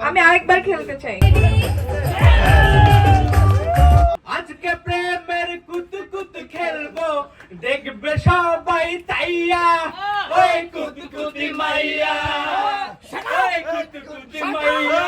আমি আরেকবার খেলতে চাই। আজকে প্রেমের কুতকুত খেলবো, দেখবে সবাই তাইয়া। ওই কুতকুতি মাইয়া, ওই কুতকুতি মাইয়া।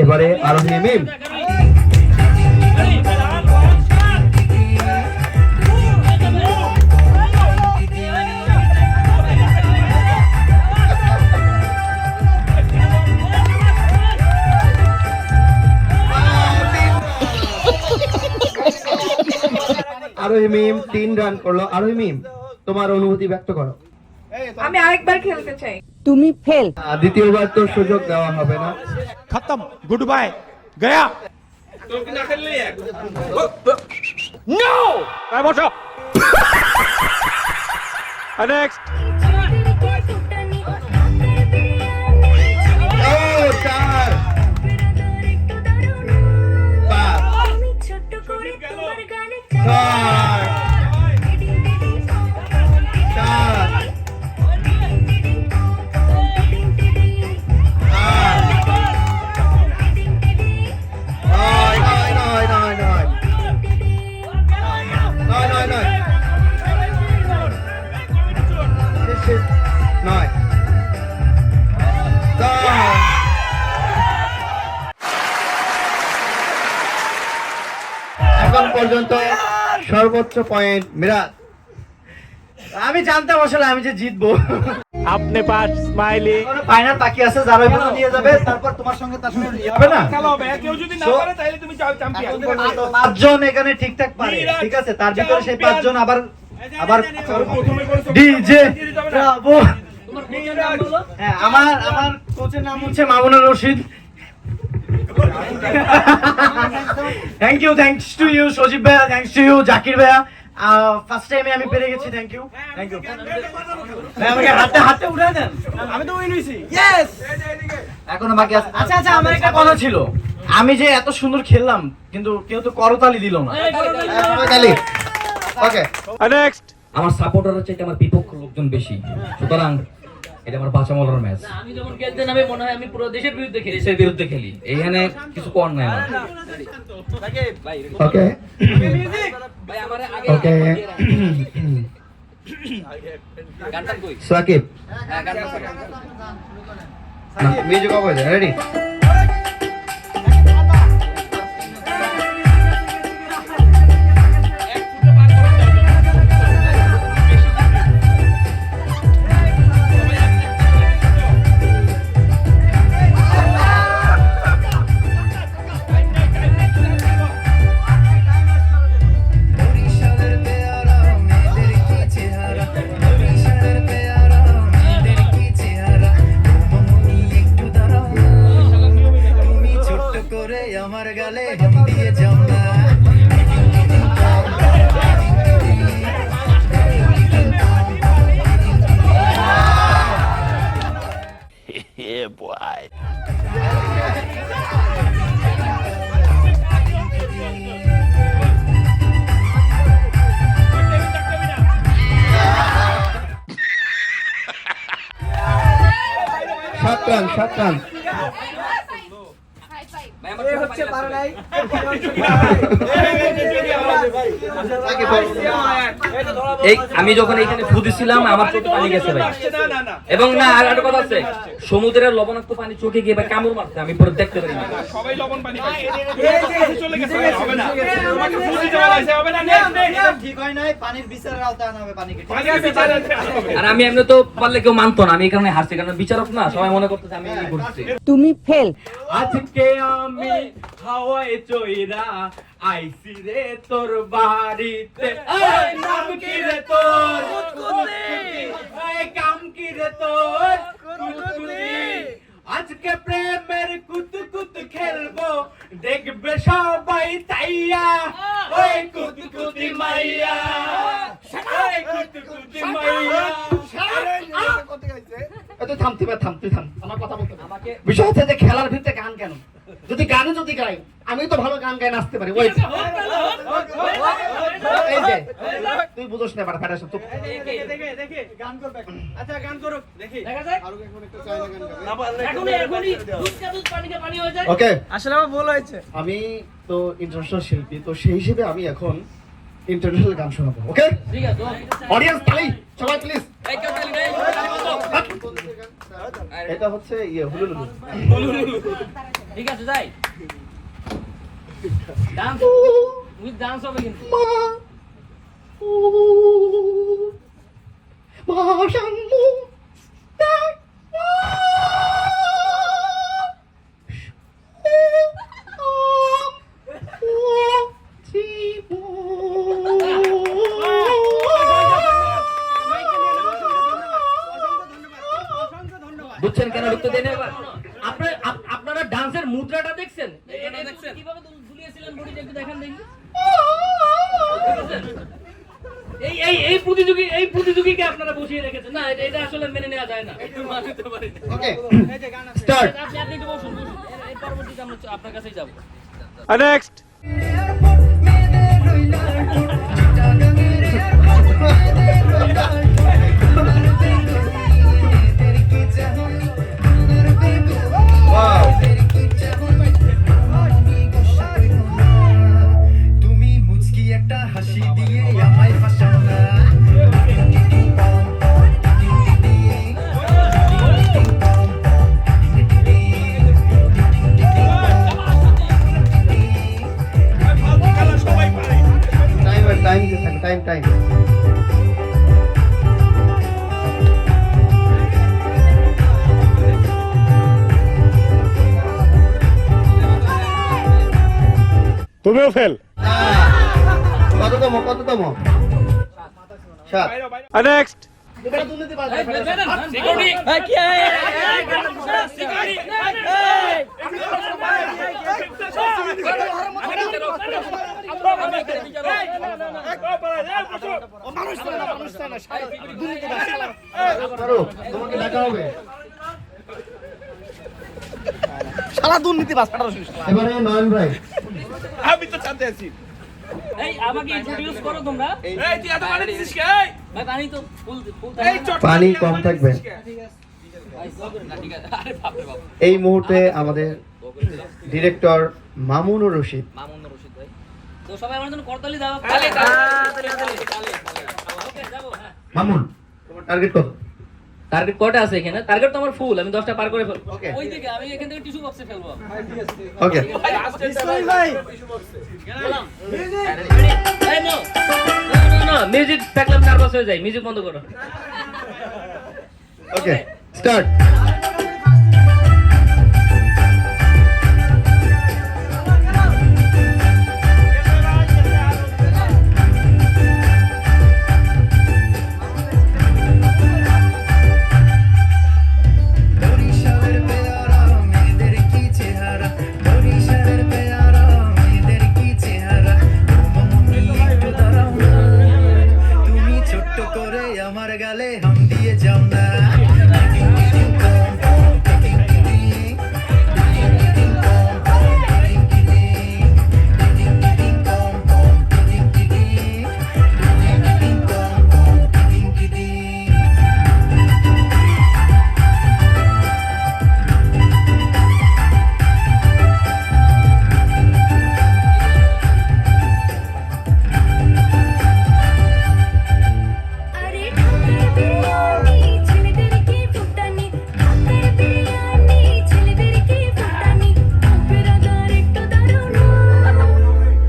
এবারে আরোহী মিম। আরোহী মিম 3 রান করলো। আরোহী মিম, তোমার অনুভূতি ব্যক্ত করো। আমি আরেকবার খেলতে চাই। তুমি ফেল। দ্বিতীয়বার তো সুযোগ দেওয়া হবে না। खत्म, गुड बाय, गया। नो बसो। नेक्स्ट। এখন পর্যন্ত সর্বোচ্চ পয়েন্ট মিরাজ। আমি জানতাম আসলে আমি যে জিতবো। अपने पास स्माइली। ফাইনাল বাকি আছে, যারা এখানে নিয়ে যাবে, তারপর তোমার সঙ্গে তার সঙ্গে নিয়ে হবে না। খেলা হবে, কেউ যদি না পারে তাহলে তুমি চ্যাম্পিয়ন। 5 জন এখানে ঠিকঠাক পারে, ঠিক আছে? তার ভিতরে সেই 5 জন আবার ডিজে ব্রাভো। হ্যাঁ, আমার কোচের নাম হচ্ছে Mamunur Rashid. Thanks to you Sajib ভাইয়া, থ্যাংকস টু ইউ জাকির ভাইয়া। ফার্স্ট টাইমে আমি পেরে গেছি। Thank you. ভাই আমাকে হাতে উঠায় দেন, আমি তো উইন হইছি। ইয়েস, এখনো বাকি আছে। আচ্ছা, আমার একটা কথা ছিল। আমি যে এত সুন্দর খেললাম, কিন্তু কেউ তো করতালি দিল না। করতালি। ওকে, नेक्स्ट। আমার সাপোর্টারের চাইতে আমার বিপক্ষ লোকজন বেশি, সুতরাং এটা আমার বাঁচা মরার ম্যাচ। আমি যখন খেলতে নামে মনে হয় আমি পুরো দেশের বিরুদ্ধে খেলি, দেশের বিরুদ্ধে খেলি। এইখানে কিছু কর নাই আমার। ওকে ভাই আমারে আগে ওকে। গানটা কই? সাকিব, হ্যাঁ গানটা কই? মিউজিক অফ হয়ে যায়। রেডি? আমার গালে দিয়ে জমা সাত রান। আমি যখন এইখানে ফুদিছিলাম আমার চোখে পানি গেছে ভাই। এবং না আর একটা কথা আছে, সমুদ্রের লবণাক্ত পানি চোখে গিয়ে কামড় মারতে আমি পরে দেখতে পারি না। সবাই লবণ পানি পায়, চলে গেছে, হবে না। তোমাকে ফুদি দেওয়া হইছে, হবে না। ঠিক হয় নাই, পানির বিচারের আওতায় আনা হবে পানিকে। আর আমি এমনি তো পারলে কেউ মানতো না, আমি এই কারণে হারছি, কারণ বিচারক না, সবাই মনে করতেছে আমি এই করছি। তুমি ফেল। আজকে আমি হাওয়ায় চইরা আইছি রে তোর বাড়িতে। এই নাম কি রে তোর? এই কাম কি রে তোর? আজকে প্রেমের কুতকুত খেলবো, দেখবে সবাই তাইয়া। ওই কুতকুতি মাইয়া, ওই কুতকুতি মাইয়া। থাম, আমার কথা বলতে। বিষয় হচ্ছে যে খেলার ভিতরে গান কেন? যদি গানে যদি গাই, আমি তো ভালো গান গাই, নাচতে পারি। ওয়েট, এই যে তুই বুঝোস না, ফাটা সব চুপ। গান করবে আচ্ছা গান করো দেখি দেখা যায় এখনই দুধ পানি হয়ে যায়। ওকে, আসলে আমার ভুল হয়েছে। আমি তো ইন্টারন্যাশনাল শিল্পী, তো সেই হিসেবে আমি এখন ইন্টারন্যাশনাল গান শোনাবো। ওকে ঠিক আছে অডিয়েন্স, তালি সবাই প্লিজ। এই কেউ তালি নাই এটা হচ্ছে হুলুলুলু। ঠিক আছে যাই ডান্স উইথ ডান্স হবে কিন্তু বুঝছেন কেন ঢুকতে দেন? এবার আপনারা ডান্সের মুদ্রাটা দেখছেন? কিভাবে দুলিয়েছিলেন বডিটা একটু দেখান দেখি। এই প্রতিযোগীকে আপনারা বসিয়ে রেখেছেন না, এটা আসলে মেনে নেওয়া যায় না। Okay start. আপনি একটু বসুন এই পরবর্তীতে আমরা আপনার কাছেই যাব। নেক্সট। তুমি মুচকি একটা হাসি দিয়ে আমায় ফাঁসাও না। টাইম তুমিও ফেল। কততম 7। নেক্সট। তোমাকে ডাকা হবে। সারা দুর্নীতি বাস এবারে নয়ন ভাই। আমি তো জানতে আছি। এই আমাকে ইন্ট্রোডিউস করো তোমরা। এই তুই এত পানি দিছিস কে? ভাই পানি তো ফুল এই পানি কম থাকবে। এই মুহূর্তে আমাদের ডিরেক্টর মামুনুর রশিদ। ভাই তো সবাই আমার জন্য করতালি দাও। ওকে যাব। হ্যাঁ মামুন, তোমার টার্গেট কত? টার্গেট কয়টা আছে এখানে? টার্গেট তো আমার ফুল, আমি 10টা পার করে ফেলবো। ওকে ওই দিকে আমি এখান থেকে টিস্যু বক্সে ফেলবো। ওকে গেলাম। এই নো মিউজিক থাকলে আমি নার্ভাস হয়ে যাই, মিউজিক বন্ধ করো। Okay start. বরিশালের পেয়ারা মেয়েদের কি চেহারা, বরিশালের পেয়ারা মেয়েদের কি চেহারা। ও মামুনি একটু দাঁড়াও না, তুমি ছোট্ট করে আমার গালে হাম দিয়ে যাও না। আরে ঢাকার বিরিয়ানি ছেলেদেরকে ফুটানি, ঢাকার বিরিয়ানি ছেলেদেরকে ফুটানি। অপেরাদার একটু দাঁড়াও না,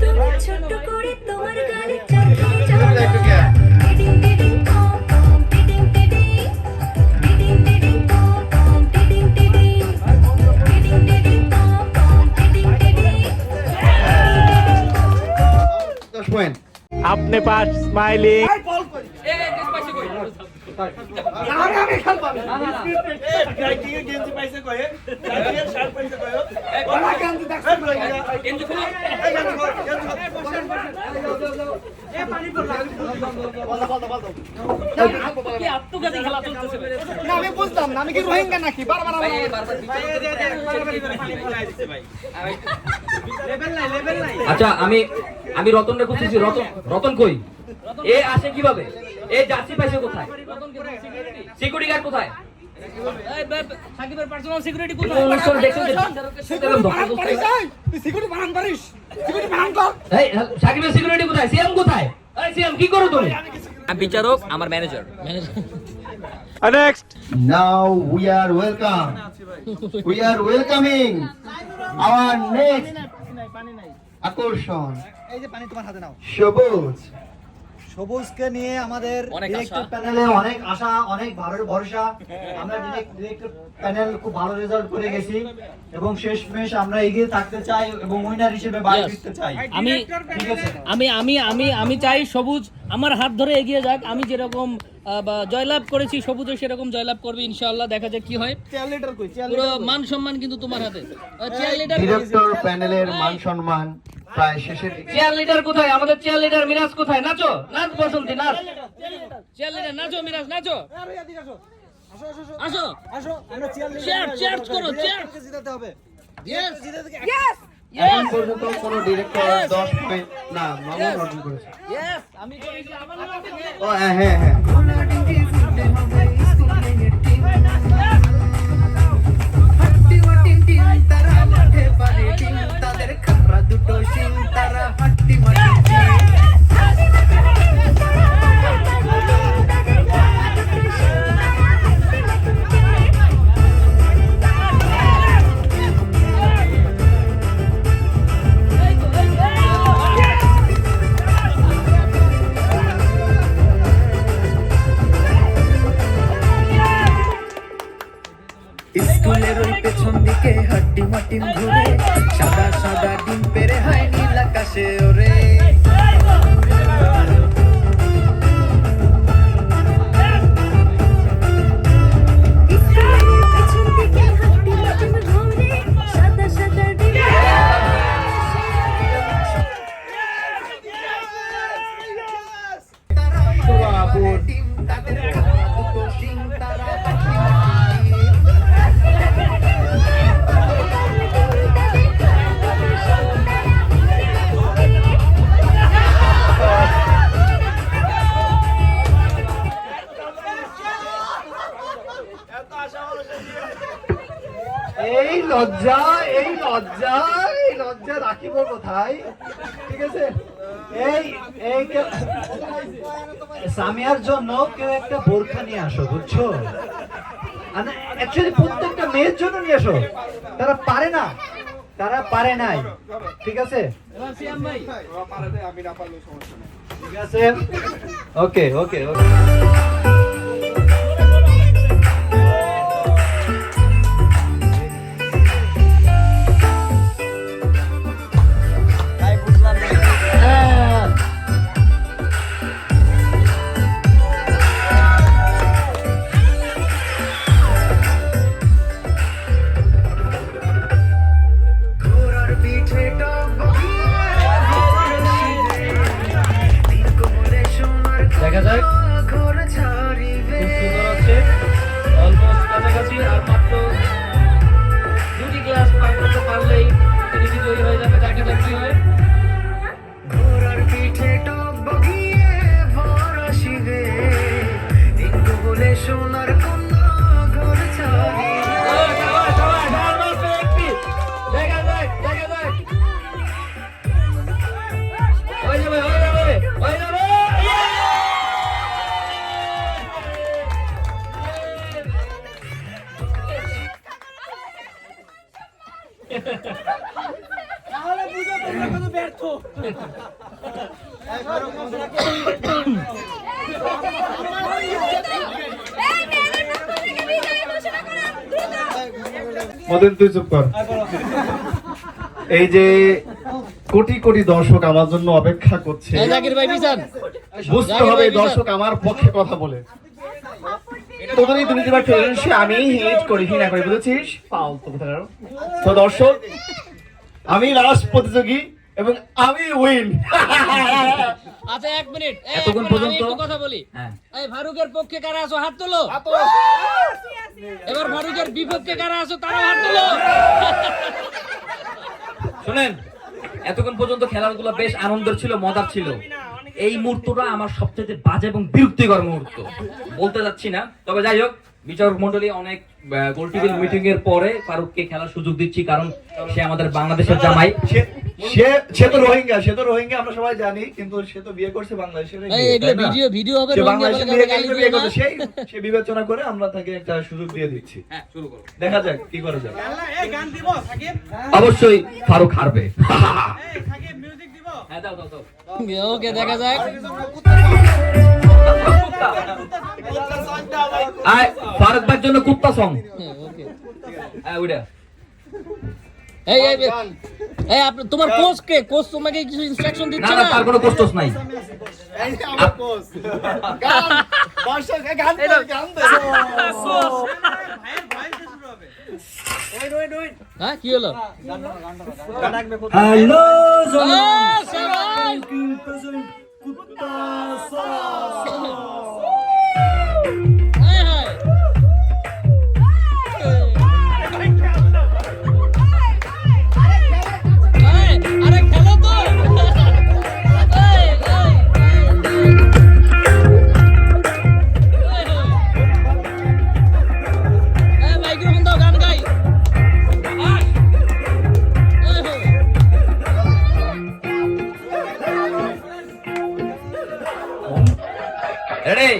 তুমি ছোট্ট করে তোমার গালে চাপিয়ে যাও না। টিডিং টিডিং পম পম টিডিং টিডিং, টিডিং টিডিং পম পম টিডিং টিডিং, টিডিং টিডিং পম পম টিডিং টিডিং। 10 পয়েন্ট। আপনি পাস স্মাইলিং। এই পাশে কই? আমি বুঝলাম না, আমি কি রোহিঙ্গা নাকি? বারবার আচ্ছা আমি রতনরে খুঁজতেছি। রতন কই? এ আসে কিভাবে? এ জার্সি পাইছে কোথায়? সিকিউরিটি গার্ড কোথায়? সাকিবের পার্সোনাল সিকিউরিটি অনুষ্ঠান দেখছেন যে এই, সাকিবের সিকিউরিটি কোথায়? সিএম কোথায়? এই সিএম কি করো তুমি? আমি বিচারক, আমার manager. Next. Now we are welcoming our next আকর্ষণ। এই যে পানি তোমার হাতে নাও। সবুজকে নিয়ে আমাদের ডিরেক্টর প্যানেলে অনেক আশা, অনেক ভরসা। আমরা ডিরেক্টর প্যানেল খুব ভালো রেজাল্ট করে গেছি এবং শেষমেশ আমরা এগিয়ে থাকতে চাই এবং উইনার হিসেবে বাড়ি ফিরতে চাই। আমি চাই সবুজ আমার হাত ধরে এগিয়ে যাক। আমি যেরকম জয়লাভ করেছি সবুজও সেরকম জয়লাভ করবে ইনশাআল্লাহ। দেখা যাক কি হয়। পুরো মান সম্মান কিন্তু তোমার হাতে। ডিরেক্টর প্যানেলের মান সম্মান প্রায় শেষের দিকে। চেয়ার লিডার কোথায়? আমাদের চেয়ার লিডার মিরাজ কোথায়? নাচো, নাচ বসন্তি, নাচ। চেয়ার লিডার নাচো, মিরাজ নাচো। আসো আমরা চেয়ার করো, চেয়ার জিতাতে হবে। ইয়েস এখন পর্যন্ত কোনো ডিরেক্টর 10 পয়েন্ট না মামুন অর্জন করেছে। ইয়েস আমি করেছি আমার নামে। ও হ্যাঁ। তাদের খারা দুটো সিং তারা হাট্টি মাটি স্কুলের ওই পেছন দিকে হাড্ডি মাটিম ঘুরে সাদা সাদা ডিম পেরে হাই নীল আকাশে ওরে ডিম তাদের খারা দুটো সিং তারা হাড্ডি এই লজ্জা রাখিব কোথায়? ঠিক আছে, এই সামিয়ার জন্য কেউ একটা বোরখা নিয়ে আসো, বুঝছো? অ্যাকচুয়ালি প্রত্যেকটা মেয়ের জন্য নিয়ে আসো। তারা পারে নাই। ঠিক আছে, ঠিক আছে, ওকে। দেখা যাক। খুব সুন্দর আছে, অলমোস্ট কাছাকাছি। আর মাত্র 2টি ক্লাস পার করতে পারলেই তিনি বিজয়ী হয়ে যাবে। দেখা যাক কি হয়। ঘোড়ার পিঠে টক বগিয়ে ভর আসিবে দিনকো বলে সোনার কন্যা ঘর ছাড়ি দেখা যাক। হয়ে যাবে। মদন তুই চুপ কর। এই যে কোটি দর্শক আমার জন্য অপেক্ষা করছে, জাকির ভাই বিশাল বুঝতে হবে দর্শক আমার পক্ষে কথা বলে। তোদেরই দুর্নীতিবাদ ফেডারেশন আমি হেট করি ঘৃণা করি বুঝেছিস ফালতু কোথাকার। তো দর্শক আমি লাস্ট প্রতিযোগী এবং আমি উইন। আচ্ছা 1 মিনিট এতক্ষণ আমি পর্যন্ত- একটু কথা বলি। হ্যাঁ। এই ফারুকের পক্ষে কারা আছো হাত তোলো। এবার ফারুকের বিপক্ষে কারা আছো তারা হাত তোলো। শুনেন, এতক্ষণ পর্যন্ত খেলাগুলো বেশ আনন্দের ছিল, মজার ছিল। এই মুহূর্তটা আমার সবচেয়ে বাজে এবং বিরক্তিকর মুহূর্ত, বলতে যাচ্ছি না। তবে যাই হোক, বিচারক মন্ডলী অনেক গোল টেবিল মিটিং এর পরে ফারুককে খেলার সুযোগ দিচ্ছি, কারণ সে আমাদের বাংলাদেশের জামাই। সে তো রোহিঙ্গা আমরা সবাই জানি, কিন্তু সে তো বিয়ে করছে বাংলাদেশের। এই এগুলো ভিডিও হবে সে রোহিঙ্গা বাংলাদেশে বলে গালি বিয়ে দিও না। করছে, সে বিবেচনা করে আমরা তাকে একটা সুযোগ দিয়ে দিচ্ছি। হ্যাঁ, শুরু করো। দেখা যাক কি করা যায়। অবশ্যই ফারুক হারবে। হ্যাঁ, দাও দাও দাও। ওকে দেখা যাক। আয়, ফারুক ভাইয়ের জন্য কুত্তা সং। ওকে ওইটা এই তোমার কোচ কে? কোচ তোমাকে কিছু ইনস্ট্রাকশন না দিচ্ছে না, না? তার কোনো কষ্ট নাই। হ্যাঁ কি হলো? হ্যালো শাবাশ! হায় হায়। এই, আরে খেলো তো। এই, মাইক্রোফোন দাও, গান গাই। রেডি?